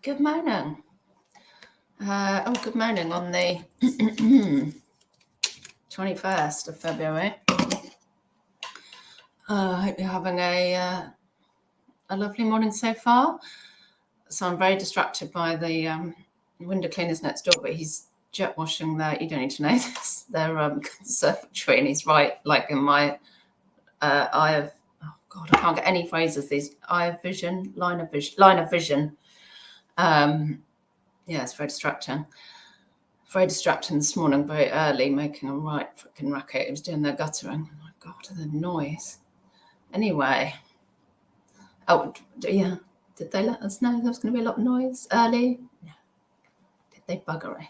Good morning. Good morning on the 21st of February. I hope you're having a lovely morning so far. So I'm very distracted by the window cleaners next door, but he's jet washing their, you don't need to know this, their conservatory, and he's right, like in my eye of, oh God, I can't get any phrases, these line of vision. Yeah, it's very distracting. Very distracting this morning, very early, making a right freaking racket. It was doing their guttering. Oh my God, the noise. Anyway. Oh, yeah. Did they let us know there was going to be a lot of noise early? No. Did they buggery?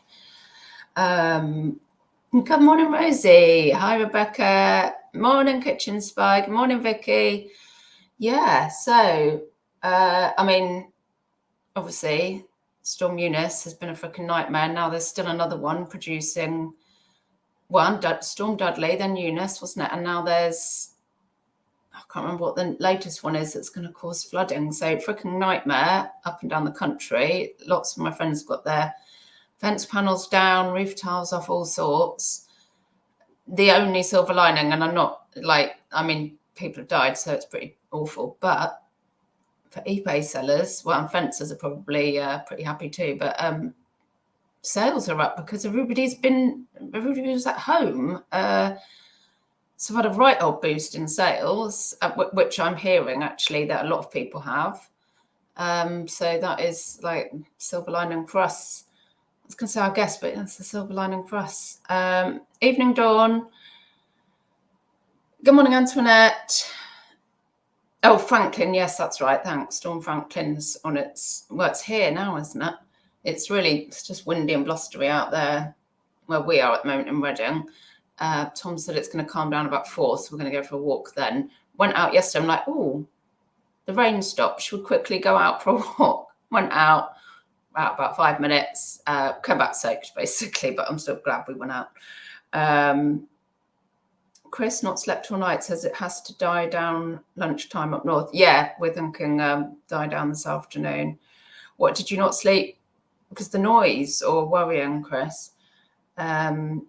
Good morning, Rosie. Hi, Rebecca. Morning, Kitchen Spy. Good morning, Vicky. Yeah, so, obviously, Storm Eunice has been a freaking nightmare. Now there's still another one producing Storm Dudley, then Eunice, wasn't it? And now there's, I can't remember what the latest one is that's going to cause flooding. So freaking nightmare up and down the country. Lots of my friends got their fence panels down, roof tiles off, all sorts. The only silver lining, and I'm not people have died, so it's pretty awful, but for eBay sellers, well, and fencers are probably pretty happy too, but sales are up because everybody was at home. So I've had a right old boost in sales, which I'm hearing actually that a lot of people have. So that is like silver lining for us. I was going to say our guest, but it's a silver lining for us. Evening, Dawn. Good morning, Antoinette. Oh, Franklin, yes, that's right. Thanks. Storm Franklin's on its, well, it's here now, isn't it? It's just windy and blustery out there where we are at the moment in Reading. Tom said it's going to calm down about 4, so we're going to go for a walk then. Went out yesterday, I'm like, oh, the rain stopped. Should we quickly go out for a walk? Went out about 5 minutes, came back soaked basically, but I'm still glad we went out. Chris, not slept all night, says it has to die down lunchtime up north. Yeah, we're thinking die down this afternoon. What, did you not sleep because the noise or worrying, Chris? Rebecca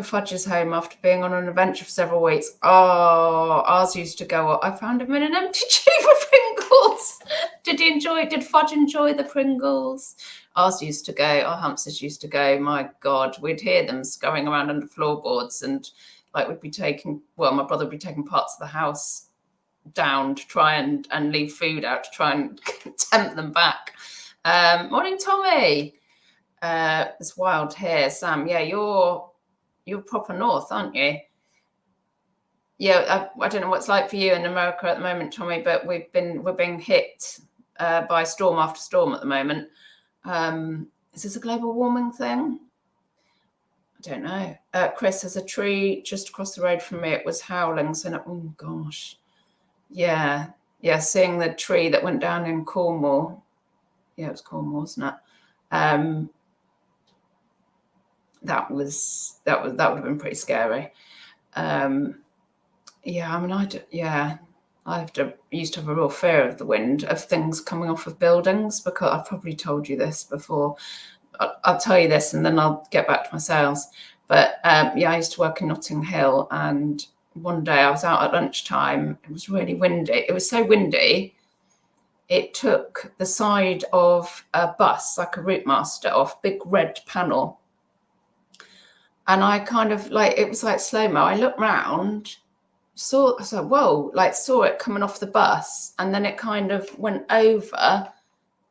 Fudge is home after being on an adventure for several weeks. Oh, ours used to go, I found him in an empty tube of Pringles. Did Fudge enjoy the Pringles? Ours used to go, our hamsters used to go, my God, we'd hear them scurrying around under floorboards, and like my brother would be taking parts of the house down to try and leave food out to try and tempt them back. Morning, Tommy. It's wild here. Sam, yeah, you're proper north, aren't you? Yeah, I don't know what it's like for you in America at the moment, Tommy, but we're being hit by storm after storm at the moment. Is this a global warming thing? I don't know. Chris, there's a tree just across the road from me. It was howling, so oh gosh. Yeah, seeing the tree that went down in Cornwall. Yeah, it was Cornwall, wasn't it? That would have been pretty scary. I used to have a real fear of the wind, of things coming off of buildings, because I've probably told you this before. I'll tell you this and then I'll get back to my sales. But I used to work in Notting Hill, and one day I was out at lunchtime. It was really windy. It was so windy, it took the side of a bus, like a route master, off, big red panel. And I kind of it was like slow-mo. I looked round, saw it coming off the bus, and then it kind of went over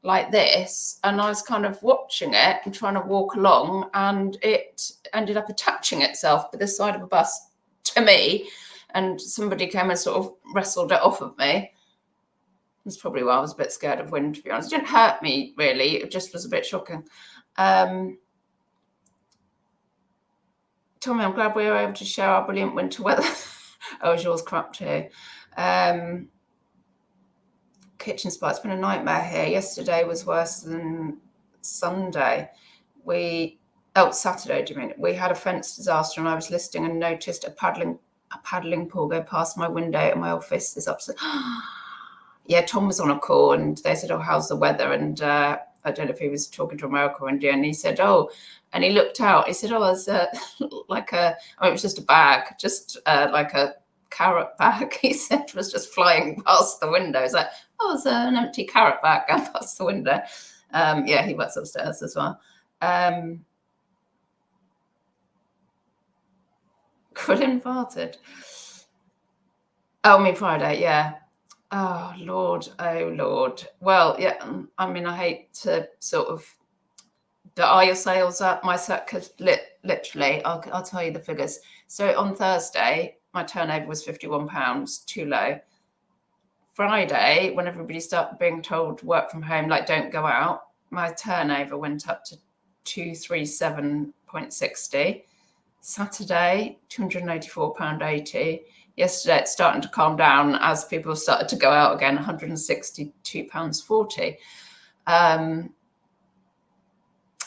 like this, and I was kind of watching it and trying to walk along, and it ended up attaching itself to the side of a bus to me, and somebody came and sort of wrestled it off of me. That's probably why I was a bit scared of wind, to be honest. It didn't hurt me really, it just was a bit shocking. Tommy, I'm glad we were able to share our brilliant winter weather. Oh, is yours crap too? Kitchen spot, it's been a nightmare here. Yesterday was worse than Sunday. Saturday, do you mean? We had a fence disaster, and I was listening and noticed a paddling pool go past my window in my office this upset. yeah, Tom was on a call and they said, oh, how's the weather? And I don't know if he was talking to America or India, and he said, oh, and he looked out, he said, oh, there's like a, I mean, it was just a bag, just like a carrot bag, he said, was just flying past the window. It's like, oh, there's an empty carrot bag going past the window. Yeah, he works upstairs as well. Couldn't farted. Oh, I mean Friday, yeah. Oh Lord, oh Lord. Well, yeah. I mean, I hate to sort of. Are your sales up? My set, because literally, I'll tell you the figures. So on Thursday, my turnover was £51, too low. Friday, when everybody started being told to work from home, like don't go out, my turnover went up to 237.60. Saturday, £284.80. Yesterday, it's starting to calm down as people have started to go out again, £162.40.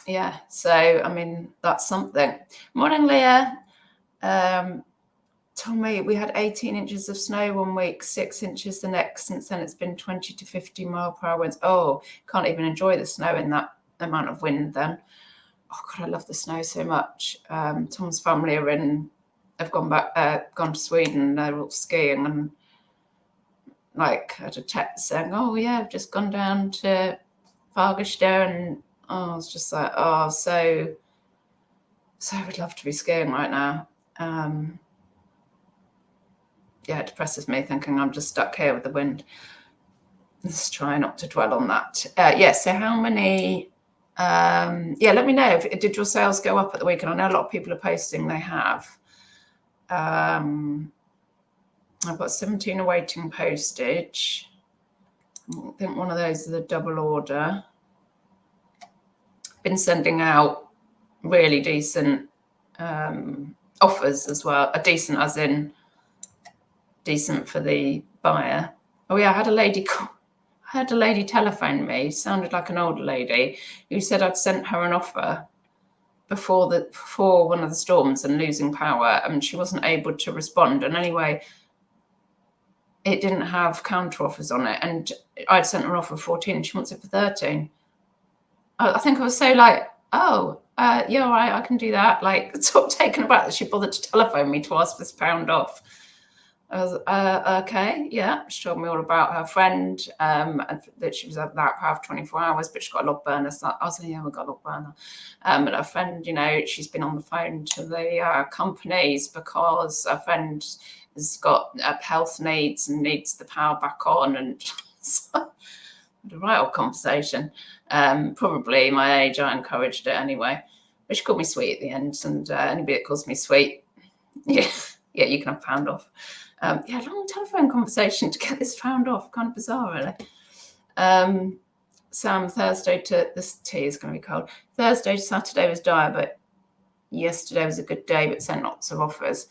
Yeah, so I mean, that's something. Morning, Leah. Tommy, we had 18 inches of snow one week, 6 inches the next. Since then, it's been 20 to 50 mile per hour winds. Oh, can't even enjoy the snow in that amount of wind then. Oh God, I love the snow so much. Tom's family have gone to Sweden. They're all skiing, and like I had a text saying, "Oh yeah, I've just gone down to Fagersta," and I was just like, "Oh, so I would love to be skiing right now." Yeah, it depresses me thinking I'm just stuck here with the wind. Let's try not to dwell on that. Yeah. So how many? Yeah, let me know. Did your sales go up at the weekend? I know a lot of people are posting they have. I've got 17 awaiting postage. I think one of those is a double order. Been sending out really decent offers as well. A decent as in decent for the buyer. Oh yeah, I had a lady telephone me, sounded like an older lady, who said I'd sent her an offer before one of the storms and losing power, and she wasn't able to respond. And anyway, it didn't have counter offers on it, and I'd sent her an offer of 14. She wants it for 13. I think I was so like, oh, yeah, all right, I can do that. Like, sort of taken aback that she bothered to telephone me to ask this £1 off. I was okay, yeah. She told me all about her friend, and that she was at that power for 24 hours, but she got a log burner. So I was like, yeah, we got a log burner. And her friend, you know, she's been on the phone to the companies because her friend has got health needs and needs the power back on, and the right old conversation. Probably my age, I encouraged it anyway. But she called me sweet at the end, and anybody that calls me sweet, yeah, you can have £1 off. Yeah, long telephone conversation to get this £1 off. Kind of bizarre, really. Sam, Thursday to, this tea is going to be cold. Thursday to Saturday was dire, but yesterday was a good day, but sent lots of offers.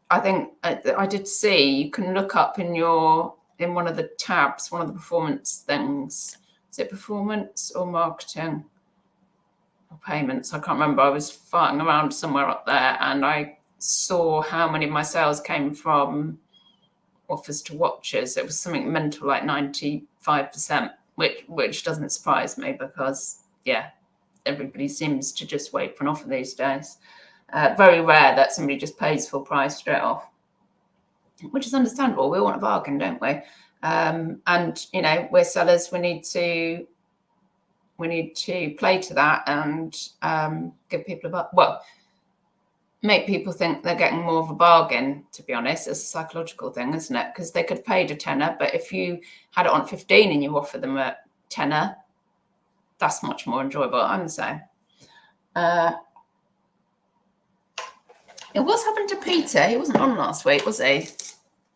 I think I did see, you can look up in one of the tabs, one of the performance things. Is it performance or marketing or payments? I can't remember. I was farting around somewhere up there, and I saw how many of my sales came from offers to watchers. It was something mental, like 95%, which doesn't surprise me because, yeah, everybody seems to just wait for an offer these days. Very rare that somebody just pays full price straight off, which is understandable. We want a bargain, don't we? And, you know, we're sellers. We need to play to that and give people make people think they're getting more of a bargain, to be honest. It's a psychological thing, isn't it? Because they could have paid a tenner, but if you had it on 15 and you offer them a tenner, that's much more enjoyable. I'm the same. What's happened to Peter? He wasn't on last week, was he?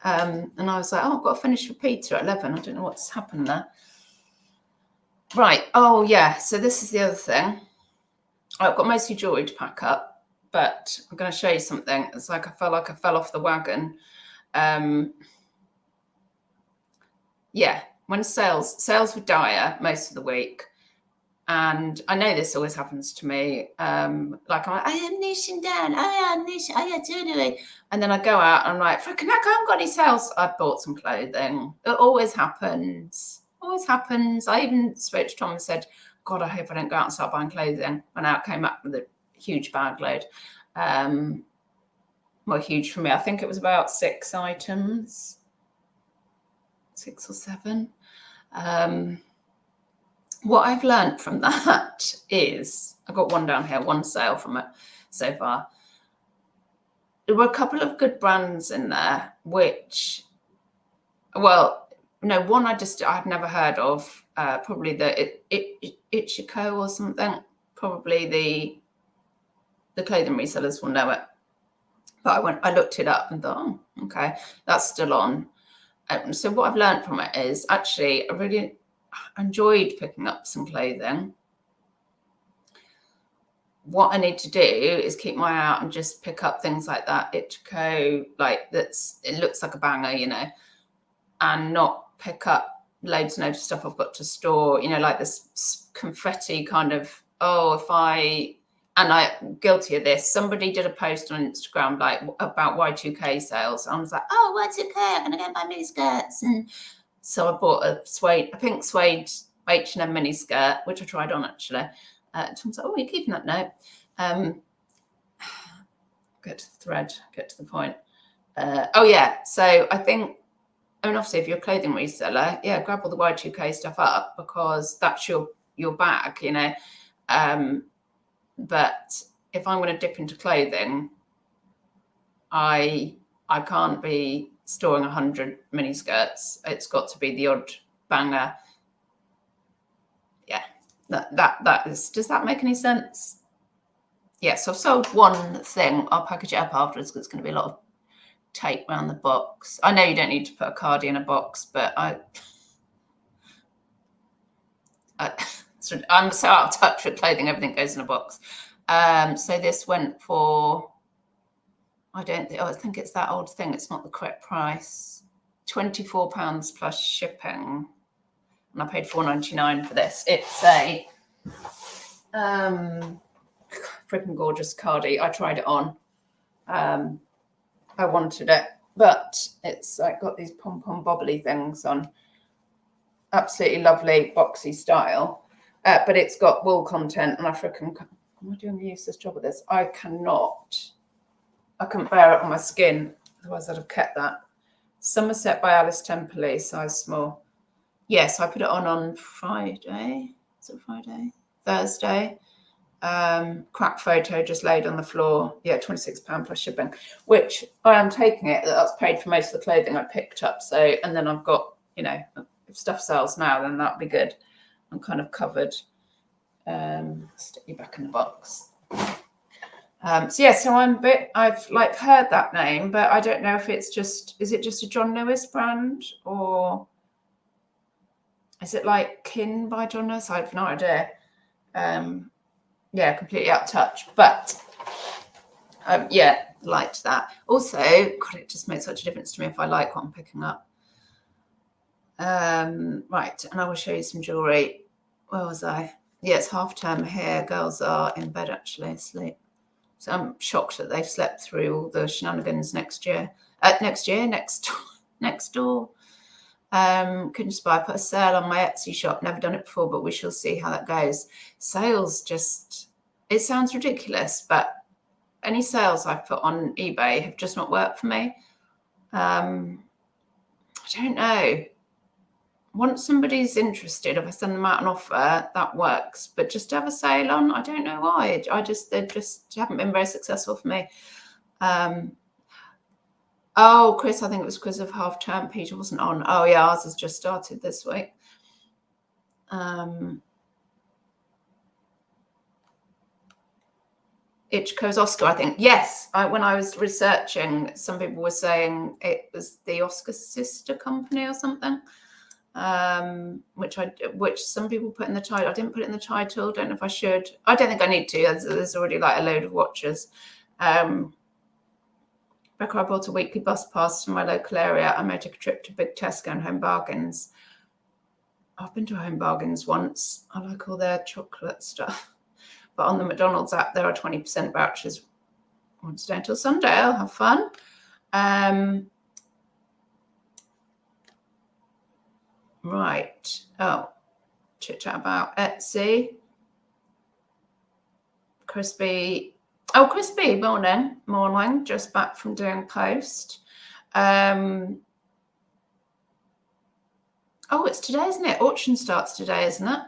And I was like, oh, I've got to finish with Peter at 11. I don't know what's happened there. Right. Oh, yeah. So this is the other thing. I've got mostly jewelry to pack up, but I'm going to show you something. It's like I felt like I fell off the wagon. Yeah, when sales were dire most of the week, And I know this always happens to me. Like I'm like, I am niching down. I am niching. I am doing. And then I go out and I'm like, frickin' heck, I haven't got any sales. I bought some clothing. It always happens. Always happens. I even spoke to Tom and said, God, I hope I don't go out and start buying clothing. And out came up with a huge bag load. Well, huge for me. I think it was about 6 items, 6 or 7. What I've learned from that is, I got one down here, one sale from it so far. There were a couple of good brands in there, which, well, no, one I've never heard of, probably the Ichiko or something. Probably the clothing resellers will know it. But I looked it up and thought, oh, okay, that's still on. So what I've learned from it is actually I really enjoyed picking up some clothing. What I need to do is keep my eye out and just pick up things like that Ichiko, like it looks like a banger, you know, and not pick up loads and loads of stuff I've got to store, you know, like this confetti kind of, and I'm guilty of this. Somebody did a post on Instagram like about Y2K sales. I was like, oh, Y2K, I'm going to go buy mini skirts. And so I bought a pink suede H&M mini skirt, which I tried on actually. Tom's like, oh, you're keeping that note. Get to the thread, get to the point. Oh yeah, so I think, obviously if you're a clothing reseller, yeah, grab all the Y2K stuff up because that's your bag, you know. But if I'm going to dip into clothing, I can't be storing 100 mini skirts. It's got to be the odd banger. Yeah, that is. Does that make any sense? Yes, I've sold one thing. I'll package it up afterwards because it's going to be a lot of tape around the box. I know you don't need to put a cardie in a box, but I'm so out of touch with clothing. Everything goes in a box. So this went for, I think it's that old thing. It's not the correct price. £24 plus shipping. And I paid $4.99 for this. It's a freaking gorgeous cardie. I tried it on. I wanted it, but it's like got these pom-pom bobbly things on. Absolutely lovely boxy style. But it's got wool content, and I freaking, am I doing a useless job of this? I couldn't bear it on my skin, otherwise I'd have kept that. Somerset by Alice Temperley, size small. Yes, I put it on Friday. Is it Friday? Thursday. Crap photo just laid on the floor. Yeah, £26 plus shipping, which I am taking it that's paid for most of the clothing I picked up. So, and then I've got, you know, if stuff sells now, then that'd be good. I'm kind of covered. Stick you back in the box. So yeah, so I've like heard that name, but I don't know if is it just a John Lewis brand, or is it like Kin by John Lewis? I have no idea. Yeah, completely out of touch, but yeah, liked that. Also, God, it just makes such a difference to me if I like what I'm picking up. Right, and I will show you some jewelry. Where was I? Yeah, it's half term here. Girls are in bed actually, asleep. So I'm shocked that they've slept through all the shenanigans next door. Couldn't spy. Put a sale on my Etsy shop. Never done it before, but we shall see how that goes. Sales it sounds ridiculous, but any sales I've put on eBay have just not worked for me. I don't know. Once somebody's interested, if I send them out an offer, that works. But just to have a sale on, I don't know why. They just haven't been very successful for me. Oh, Chris, I think it was because of half term. Peter wasn't on. Oh, yeah, ours has just started this week. Ichiko's Oscar, I think. Yes, when I was researching, some people were saying it was the Oscar sister company or something, which some people put in the title. I didn't put it in the title. Don't know if I should. I don't think I need to. There's already like a load of watches. Rebecca, I bought a weekly bus pass to my local area. I may take a trip to Big Tesco and Home Bargains. I've been to Home Bargains once. I like all their chocolate stuff. But on the McDonald's app, there are 20% vouchers Wednesday until Sunday. I'll have fun. Right. Oh, chit chat about Etsy. Crispy. Oh, Crispy, morning. Just back from doing post. Oh, it's today, isn't it? Auction starts today, isn't it?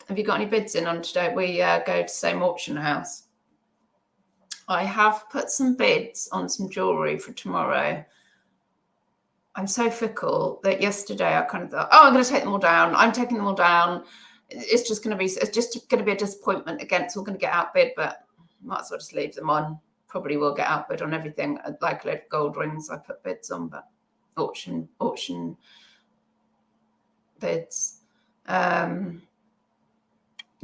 Have you got any bids in on today? We go to the same auction house. I have put some bids on some jewellery for tomorrow. I'm so fickle that yesterday I kind of thought, oh, I'm going to take them all down. I'm taking them all down. It's just going to be a disappointment again. It's all going to get outbid, but might as well just leave them on. Probably will get outbid on everything. Like a load of gold rings I put bids on, but auction bids.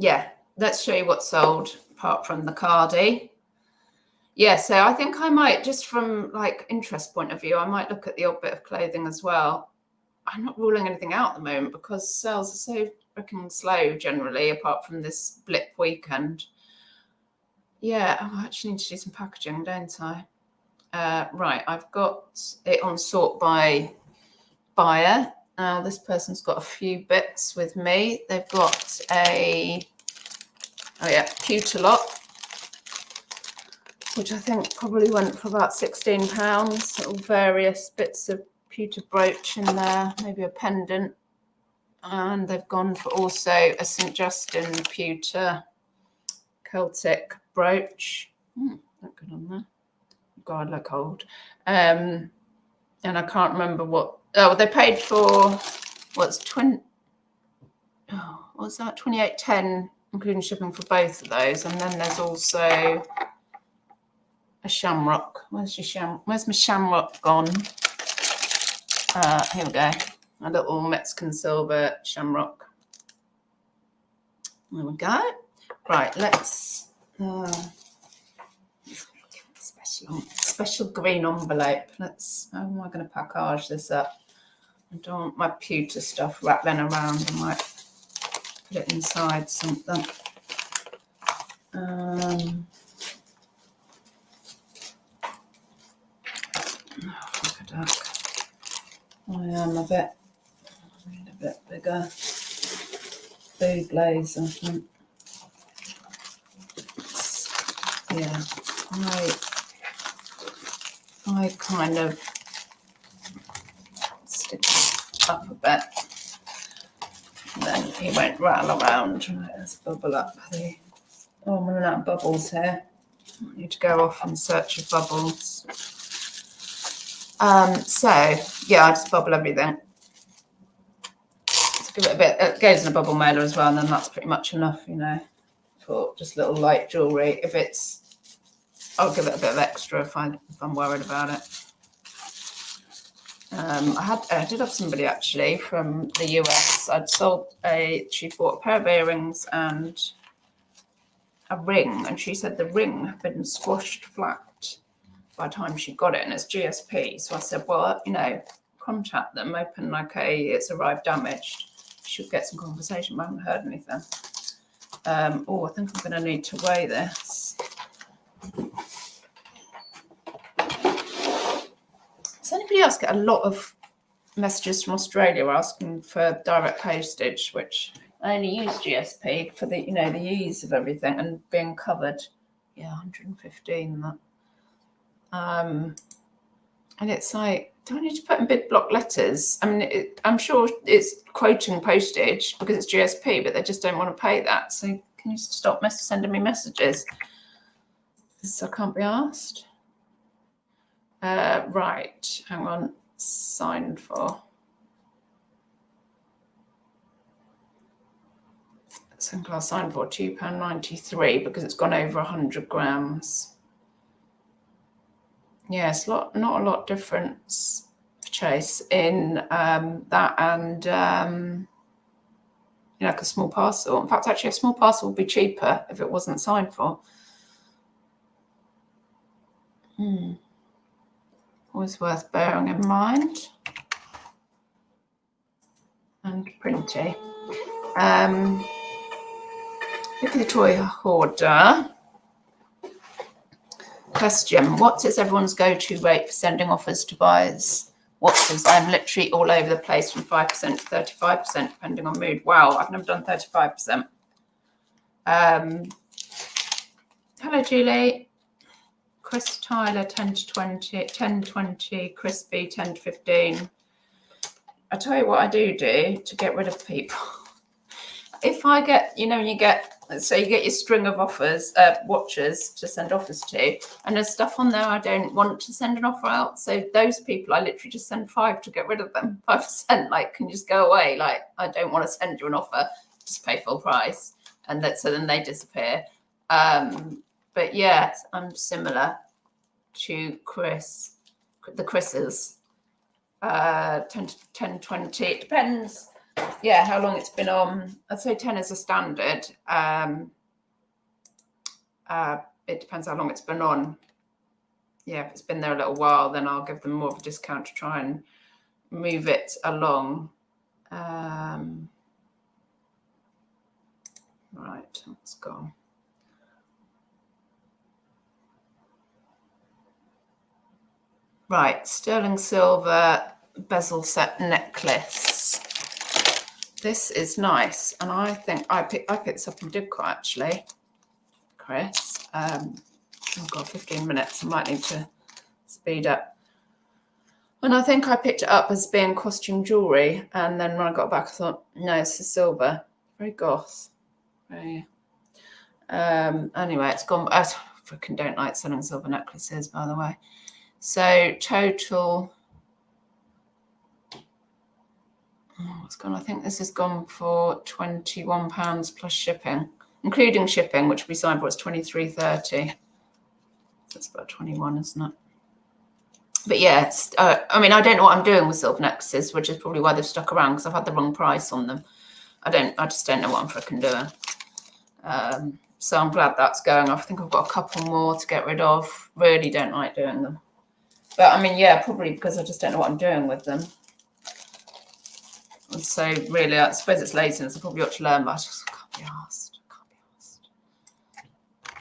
Yeah, let's show you what's sold apart from the cardie. Yeah, so I think I might, just from like interest point of view, I might look at the odd bit of clothing as well. I'm not ruling anything out at the moment because sales are so freaking slow generally, apart from this blip weekend. Yeah, I actually need to do some packaging, don't I? Right, I've got it on sort by buyer. Now this person's got a few bits with me. They've got a pewter lot, which I think probably went for about £16. All various bits of pewter brooch in there, maybe a pendant. And they've gone for also a St. Justin pewter Celtic brooch. Look good on there. God, look old. And I can't remember what. Oh, they paid for what's 28.10, including shipping for both of those. And then there's also a shamrock. Where's my shamrock gone? Here we go. A little Mexican silver shamrock. There we go. Right, let's special green envelope. How am I going to package this up? I don't want my pewter stuff rattling around. I might put it inside something. Look at that. I am a bit bigger. Food blaze, I think. Yeah, I kind of stick it up a bit. Then he won't rattle around. Right, let's bubble up I'm running out of bubbles here. I need to go off in search of bubbles. So yeah, I just bubble everything. Let's give it a bit. It goes in a bubble mailer as well, and then that's pretty much enough, for just little light jewellery. I'll give it a bit of extra if I'm worried about it. I did have somebody actually from the US. She bought a pair of earrings and a ring, and she said the ring had been squashed flat by the time she got it, and it's GSP. So I said, well, contact them, open it's arrived damaged. Should get some conversation, but I haven't heard anything. I think I'm going to need to weigh this. Does anybody else get a lot of messages from Australia asking for direct postage, which I only use GSP for the, the ease of everything and being covered. Yeah, 115 that. And it's like, do I need to put in big block letters? I mean, I'm sure it's quoting postage because it's GSP, but they just don't want to pay that. So can you stop sending me messages? Because I can't be asked. Right, hang on. Signed for. Sunglass signed for £2.93 because it's gone over 100 grams. Yes, not a lot difference, Chase, in that and like a small parcel. In fact, actually, a small parcel would be cheaper if it wasn't signed for. Always worth bearing in mind. and printy. Look at the toy hoarder. Question: what is everyone's go-to rate for sending offers to buyers? Watches. I'm literally all over the place from 5% to 35%, depending on mood. Wow, I've never done 35%. Hello, Julie. Chris Tyler, 10 to 20, 10 to 20, Crispy, 10 to 15. I tell you what I do to get rid of people. If I get, you know, you get, so you get your string of offers, watches to send offers to, and there's stuff on there I don't want to send an offer out. So those people, I literally just send 5 to get rid of them. 5%, like, can you just go away? Like, I don't want to send you an offer, just pay full price. And that, so then they disappear. But yeah, I'm similar to Chris, the Chris's. 10 to 20, it depends. Yeah, how long it's been on. I'd say 10 is a standard. It depends how long it's been on. Yeah, if it's been there a little while, then I'll give them more of a discount to try and move it along. Right, let's go. Right, sterling silver bezel set necklace. This is nice, and I think I picked this up in Didcot actually, Chris. Oh god, 15 minutes. I might need to speed up. And I think I picked it up as being costume jewellery, and then when I got back, I thought, no, it's silver. Very goth. Very. Anyway, it's gone. I freaking don't like selling silver necklaces, by the way. So total. Oh, it's gone. I think this has gone for £21 plus shipping, including shipping, which we signed for. It's £23.30. That's about 21, isn't it? But yeah, I mean, I don't know what I'm doing with silver necklaces, which is probably why they've stuck around, because I've had the wrong price on them. I just don't know what I'm freaking doing. So I'm glad that's going off. I think I've got a couple more to get rid of. Really don't like doing them. But I mean, yeah, probably because I just don't know what I'm doing with them. And so really, I suppose it's laziness. I probably ought to learn, but I just can't be asked.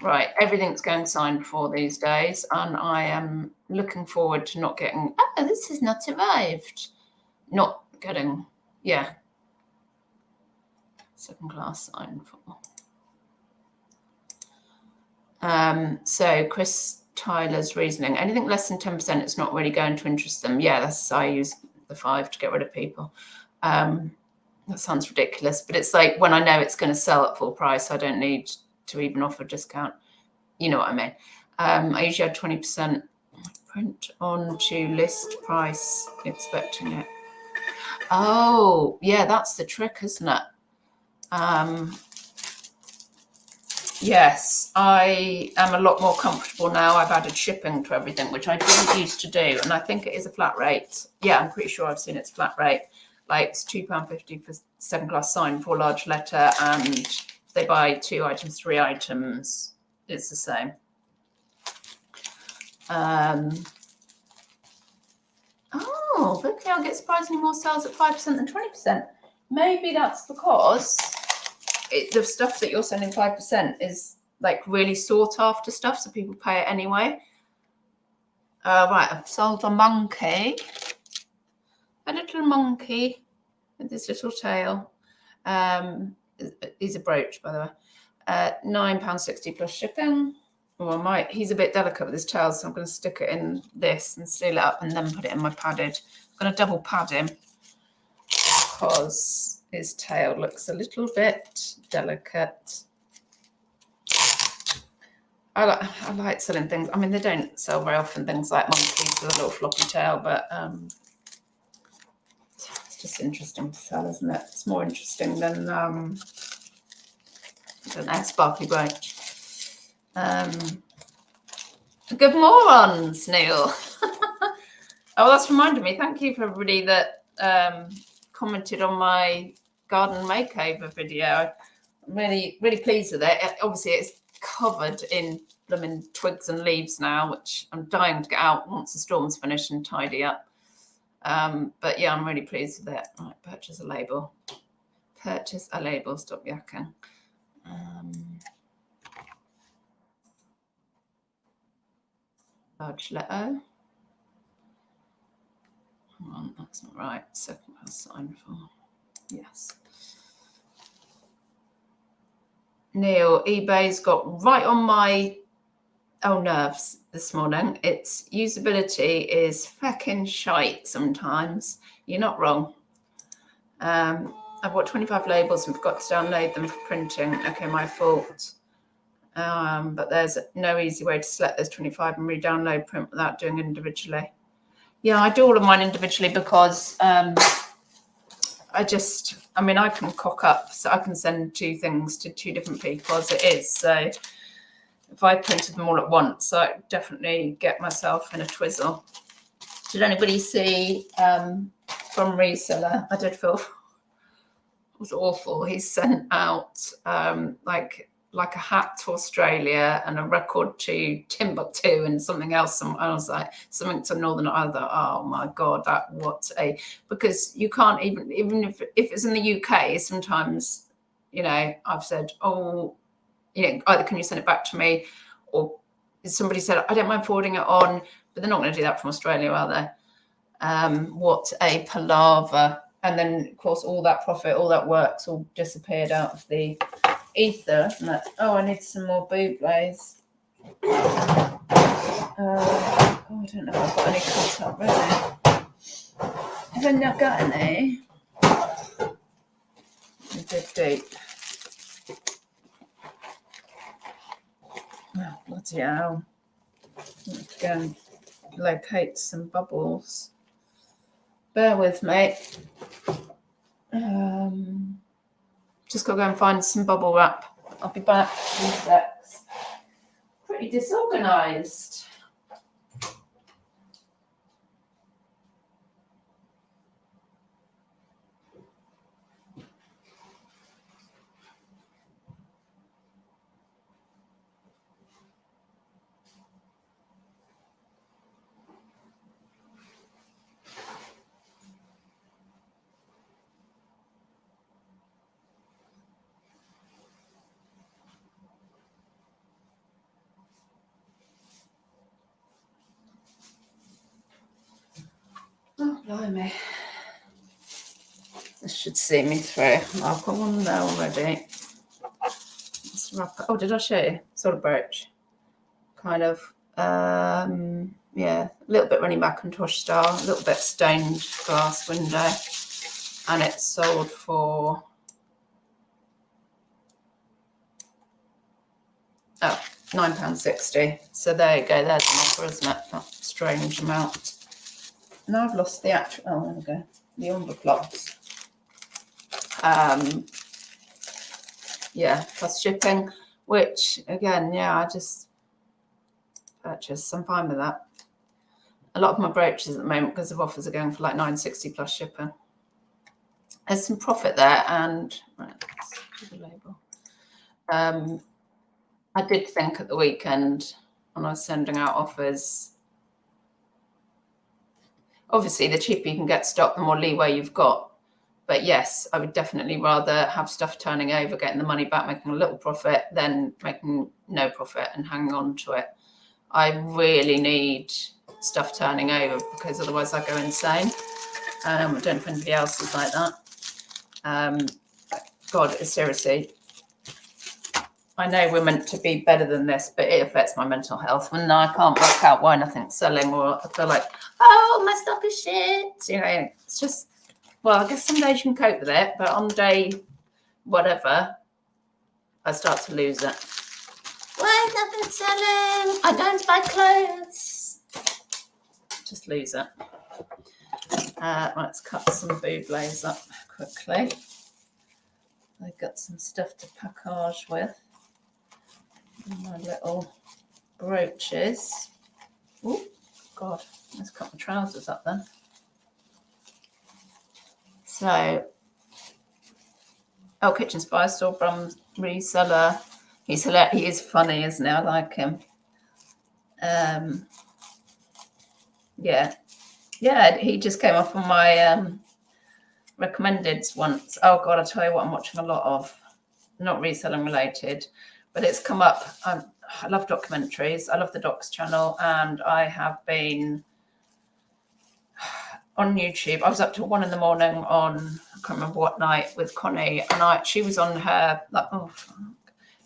Right, everything's going signed for these days, and I am looking forward to not getting, oh, this has not arrived. Not getting, yeah, second class signed for. So Chris Tyler's reasoning, anything less than 10%, it's not really going to interest them. Yeah, that's, I use the 5 to get rid of people. That sounds ridiculous, but it's like when I know it's going to sell at full price, I don't need to even offer a discount. You know what I mean? I usually have 20% print on to list price, expecting it. Oh, yeah, that's the trick, isn't it? Yes, I am a lot more comfortable now. I've added shipping to everything, which I didn't used to do, and I think it is a flat rate. Yeah, I'm pretty sure I've seen it's flat rate. Like, it's £2.50 for second class sign for a large letter, and if they buy 2 items, 3 items, it's the same. Oh, okay, I'll get surprisingly more sales at 5% than 20%. Maybe that's because the stuff that you're sending 5% is like really sought after stuff, so people pay it anyway. Right, I've sold a monkey. A little monkey with this little tail. He's a brooch, by the way. £9.60 plus shipping. Well, he's a bit delicate with his tail, so I'm going to stick it in this and seal it up and then put it in my padded. I'm going to double pad him because his tail looks a little bit delicate. I like selling things. I mean, they don't sell very often, things like monkeys with a little floppy tail, but it's just interesting to sell, isn't it? It's more interesting than I don't know, sparkly brooch. Good morons, Neil. Oh, that's reminded me. Thank you for everybody that commented on my garden makeover video. I'm really, really pleased with it. Obviously, it's covered in blooming twigs and leaves now, which I'm dying to get out once the storm's finished and tidy up. But yeah, I'm really pleased with it. Right, purchase a label. Purchase a label. Stop yakking. Large letter. Hang on, that's not right. Second I'll sign for. Yes. Neil, eBay's got right on my nerves this morning. Its usability is fucking shite sometimes. You're not wrong. I've bought 25 labels and forgot to download them for printing. Okay, my fault. But there's no easy way to select those 25 and re-download print without doing it individually. Yeah, I do all of mine individually because I can cock up, so I can send 2 things to 2 different people as it is. So if I printed them all at once, I definitely get myself in a twizzle. Did anybody see from Reseller? I did feel it was awful. He sent out like a hat to Australia and a record to Timbuktu and something else. And I was like, something to Northern Ireland. Oh my God, because you can't even if it's in the UK, sometimes, I've said, either can you send it back to me, or somebody said, I don't mind forwarding it on, but they're not going to do that from Australia, are they? What a palaver. And then, of course, all that profit, all that work's all disappeared out of the ether. I need some more boublés. I don't know if I've got any cut up ready. Have I not got any? Dig deep. Oh, bloody hell. Let's go and locate some bubbles. Bear with me. Just got to go and find some bubble wrap. I'll be back in secs. Pretty disorganised. Oh, blimey. This should see me through. I've got one there already. Let's wrap it. Oh, did I show you? Sort of brooch. Kind of, a little bit running Macintosh style, a little bit stained glass window. And it's sold for, £9.60. So there you go. There's an offer, isn't it? That strange amount. Now I've lost the actual. Oh, there we go. The envelopes. Plus shipping, which again, I just purchased. I'm fine with that. A lot of my brooches at the moment, because of offers, are going for like £9.60 plus shipping. There's some profit there, and right, let's do the label. I did think at the weekend when I was sending out offers, obviously the cheaper you can get stock, the more leeway you've got. But yes, I would definitely rather have stuff turning over, getting the money back, making a little profit, than making no profit and hanging on to it. I really need stuff turning over, because otherwise I go insane. I don't know if anybody else is like that. God, seriously, I know we're meant to be better than this, but it affects my mental health when I can't work out why nothing's selling, or I feel like, oh, my stock is shit. It's just, well, I guess some days you can cope with it, but on day whatever, I start to lose it. Why is nothing selling? I don't buy clothes. Just lose it. Let's cut some boublés up quickly. I've got some stuff to package with. My little brooches. Oh, God, let's cut my trousers up then. So, Kitchen Spice Store from Reseller. He is funny, isn't he? I like him. Yeah, he just came up on my recommended once. Oh God, I'll tell you what I'm watching a lot of. Not reselling related, but it's come up. I love documentaries. I love the Docs channel, and I have been on YouTube. I was up till 1 a.m. on, I can't remember what night, with Connie, and she was on her,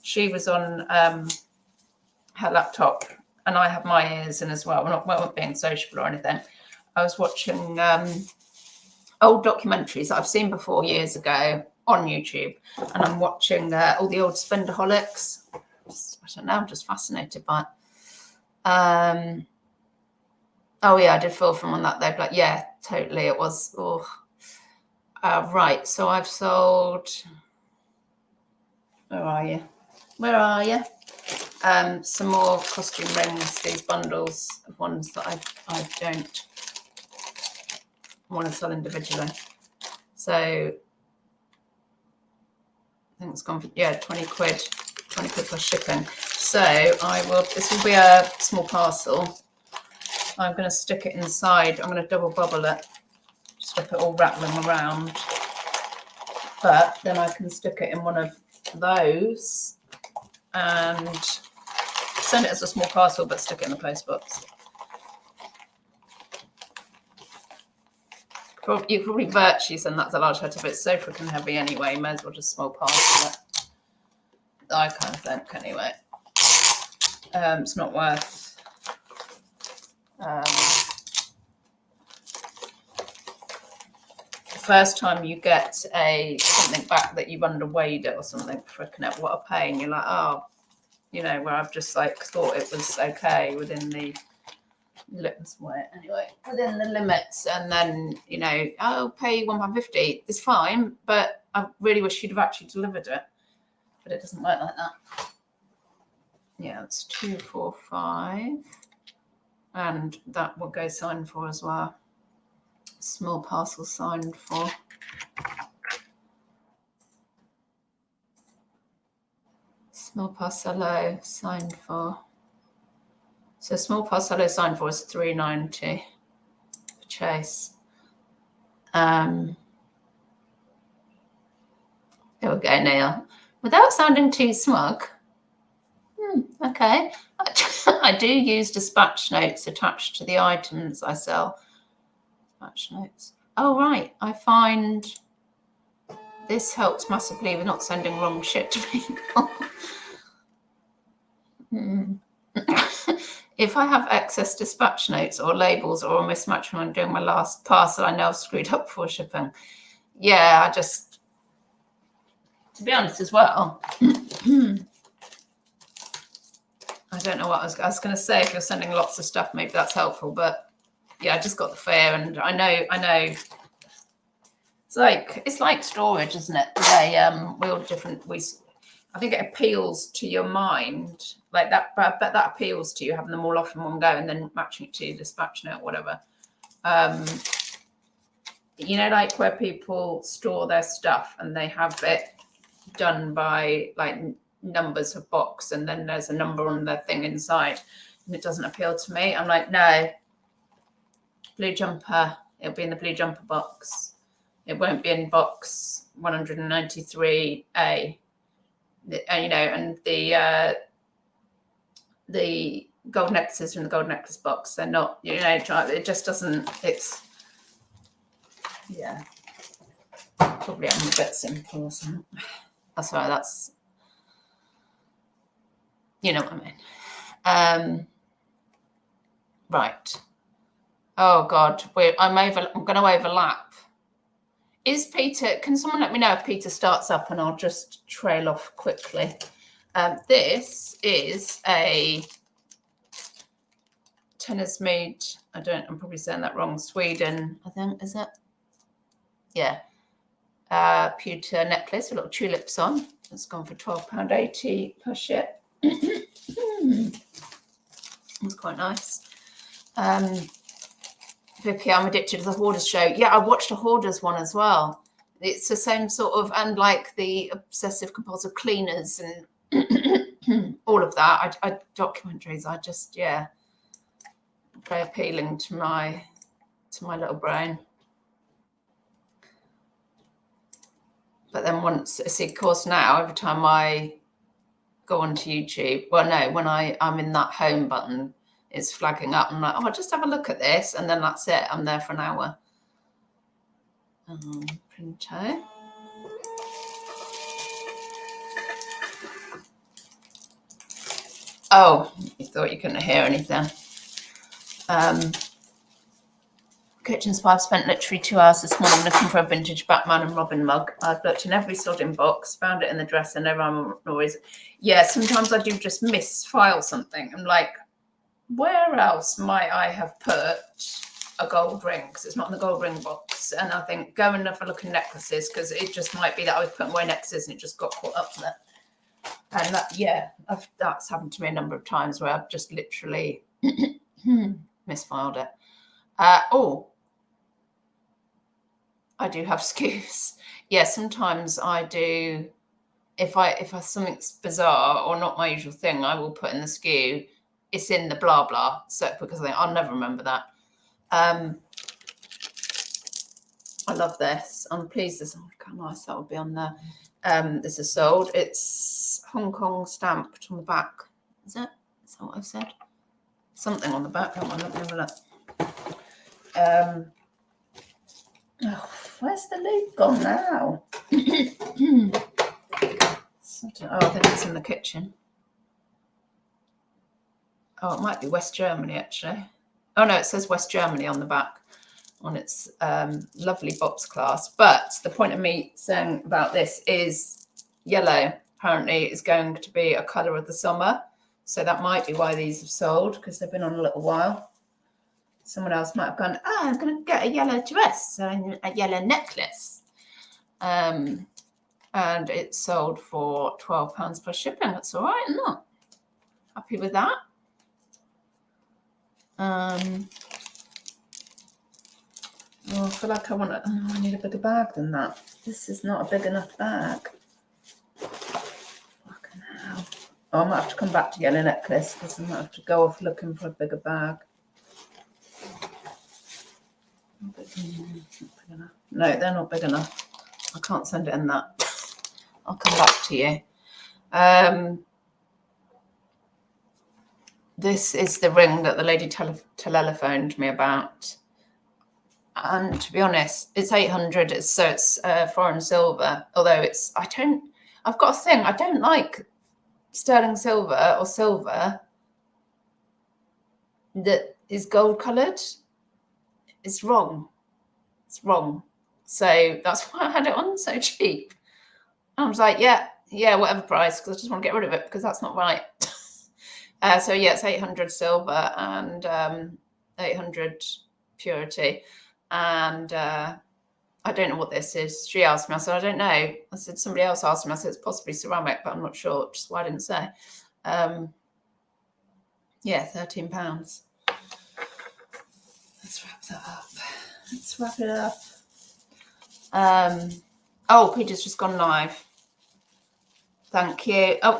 she was on her laptop, and I have my ears in as well. We're not being sociable or anything. I was watching old documentaries that I've seen before years ago on YouTube, and I'm watching all the old Spenderholics. I don't know, I'm just fascinated by it. Oh yeah, I did feel from on that though, but yeah, totally, it was. Right, so I've sold. Where are you? Where are you? Some more costume rings. These bundles of ones that I don't want to sell individually. So I think it's gone for 20 quid. 20 quid plus shipping. So this will be a small parcel. I'm going to stick it inside. I'm going to double bubble it. Stop it all rattling around. But then I can stick it in one of those and send it as a small parcel, but stick it in the post box. You could probably virtually send that as a large letter, but it's so freaking heavy anyway. May as well just small parcel it. I kind of think anyway. It's not worth. First time you get something back that you've underweighed it or something, freaking out, what a pain. You're like, oh, where I've just thought it was okay within the limits, within the limits, and then I'll pay £1.50. It's fine, but I really wish you'd have actually delivered it. But it doesn't work like that. Yeah, it's 245, and that will go signed for as well. Small parcel signed for. Small parcel signed for. So small parcel signed for is 390 for Chase. There we go, Neil. Without sounding too smug. Okay. I do use dispatch notes attached to the items I sell. Dispatch notes. Oh, right. I find this helps massively with not sending wrong shit to people. If I have excess dispatch notes or labels or a mismatch when I'm doing my last parcel, I know I've screwed up for shipping. Yeah, to be honest as well, I don't know what I was going to say. If you're sending lots of stuff, maybe that's helpful. But yeah, I just got the fear, and I know. It's like storage, isn't it? We're all different. I think it appeals to your mind like that. But I bet that appeals to you having them all off in one go and then matching it to your dispatch note or whatever. Like where people store their stuff and they have it done by numbers of box, and then there's a number on the thing inside, and it doesn't appeal to me. I'm like, no, blue jumper, it'll be in the blue jumper box. It won't be in box 193A. And the gold necklaces in the gold necklace box, they're not, it just doesn't, it's, yeah, probably I'm a bit simple or something. That's right, that's, you know what I mean. Right. Oh God, I'm going to overlap. Is Peter? Can someone let me know if Peter starts up, and I'll just trail off quickly. This is a Tennismead. I'm probably saying that wrong. Sweden, I think, is it? Yeah. Pewter necklace with little tulips on. It's gone for £12.80 per ship. It's quite nice. Vicky, I'm addicted to the Hoarders show. Yeah, I watched a Hoarders one as well. It's the same sort of, and like the obsessive compulsive cleaners and all of that. Documentaries, very appealing to my to my little brain. But then once, see, of course, now every time I go onto YouTube, well, no, when I'm in that home button, it's flagging up. I'm like, oh, I'll just have a look at this, and then that's it. I'm there for an hour. Printo. Oh, you thought you couldn't hear anything. Kitchen Spy, I've spent literally 2 hours this morning looking for a vintage Batman and Robin mug. I've looked in every sodding box, found it in the dresser, no rhyme or noise. Yeah, sometimes I do just misfile something. I'm like, where else might I have put a gold ring? Because it's not in the gold ring box. And I think go and have a look in necklaces, because it just might be that I was putting away necklaces and it just got caught up there. And that, yeah, that's happened to me a number of times where I've just literally misfiled it. Oh, I do have skews. Yeah, sometimes I do. If something's bizarre or not my usual thing, I will put in the skew. It's in the blah blah, so because I think I'll never remember that. I love this. I'm pleased this. Oh, how nice that would be on there. This is sold. It's Hong Kong stamped on the back. Is that what I've said? Something on the back. Come on, let me have a look. Oh, where's the loop gone now? Oh, I think it's in the kitchen. Oh, it might be West Germany, actually. Oh, no, it says West Germany on the back on its lovely box class. But the point of me saying about this is yellow apparently is going to be a colour of the summer. So that might be why these have sold, because they've been on a little while. Someone else might have gone, I'm going to get a yellow dress and a yellow necklace. And it sold for £12 plus shipping. That's all right, isn't it? Happy with that. Oh, I feel like I need a bigger bag than that. This is not a big enough bag. Fucking hell. Oh, I might have to come back to yellow necklace, because I might have to go off looking for a bigger bag. No, they're not big enough. I can't send it in that. I'll come back to you. This is the ring that the lady telephoned me about. And to be honest, it's 800. So it's foreign silver. Although I've got a thing. I don't like sterling silver or silver that is gold coloured. It's wrong. It's wrong. So that's why I had it on so cheap. I was like, yeah, whatever price, because I just want to get rid of it, because that's not right. So yeah, it's 800 silver and 800 purity. And I don't know what this is. She asked me. I said, I don't know. I said, somebody else asked me. I said, it's possibly ceramic, but I'm not sure, which is why I didn't say. Yeah, £13. Let's wrap that up. Let's wrap it up. Oh, Peter's just gone live. Thank you. Oh,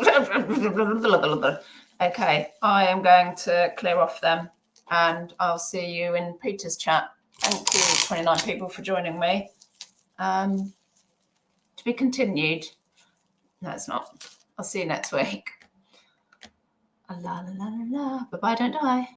okay. I am going to clear off them, and I'll see you in Peter's chat. Thank you, 29 people, for joining me. To be continued. No, it's not. I'll see you next week. La la la la la. Bye bye, don't die.